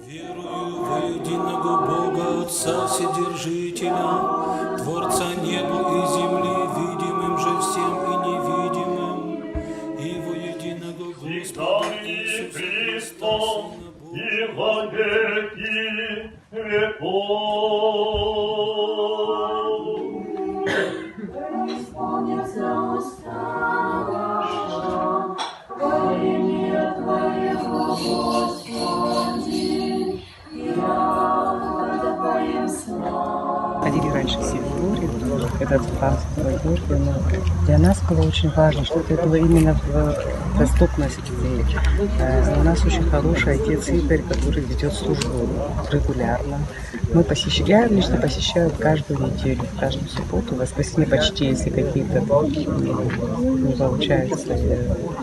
Верую во единого Бога, Отца Вседержителя, Творца неба и земли, видимым же всем и невидимым, и во единого Господа Иисуса Христа, Сына Божия, и во веки веков. Исполнится уста наша, во имя Твоего, Господи, и рада Твоим славам. Ходили раньше все в Луре, этот храм Святой Георгия, но для нас было очень важно, что это было именно в доступности. У нас очень хороший отец Игорь, который ведет службу регулярно. Я лично посещаю каждую неделю, каждую субботу, в воскресенье почти, если какие-то не получаются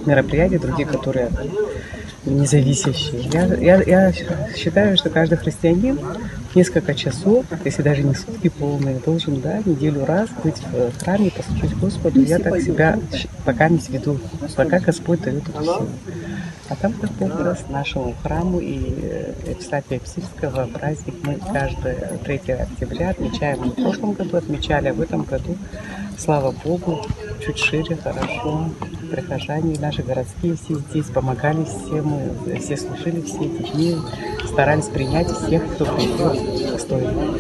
мероприятия, другие, которые независящие. Я считаю, что каждый христианин несколько часов, если даже не сутки полные, должен неделю раз быть в храме и послушать Господу. Я так себя пока не сведу, пока Господь дает эту силу. А там как Бог даст нашему храму и Евстафия Псильского праздник мы каждое 3 октября отмечаем. Мы в прошлом году отмечали, а в этом году, слава Богу, чуть шире, хорошо. Прихожане наши городские все здесь помогали всем, мы все служили все эти дни, старались принять всех, кто придет достойно.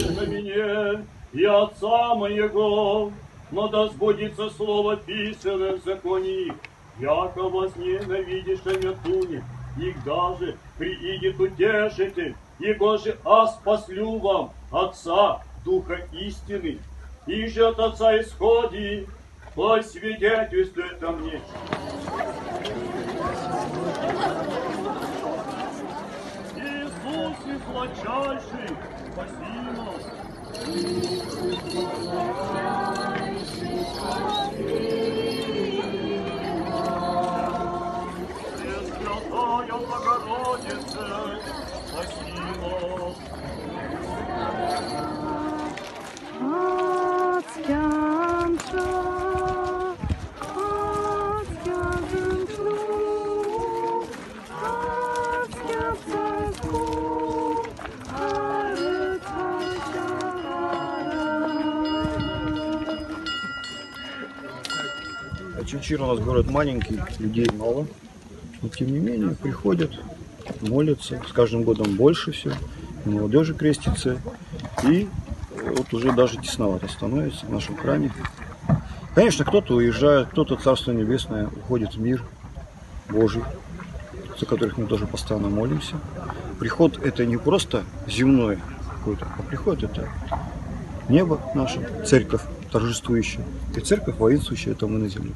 И Отца моего, но да сбудется слово писанное в законе их, яко возненавидишь метуни, их даже приидет утешитель, его же спаслю вам Отца, Духа истины, и же от Отца исходи, посвидетельствует мне. Иисус и сладчайший, спаси нас. Пресвятая Богородица, спаси нас. Чунчир у нас город маленький, людей мало, но тем не менее приходят, молятся, с каждым годом больше все, молодежи крестится, и вот уже даже тесновато становится в нашем храме. Конечно, кто-то уезжает, кто-то Царство Небесное уходит в мир Божий, за которых мы тоже постоянно молимся. Приход это не просто земное какое-то, а приход это небо наше, церковь торжествующая, и церковь воинствующая, это мы на земле.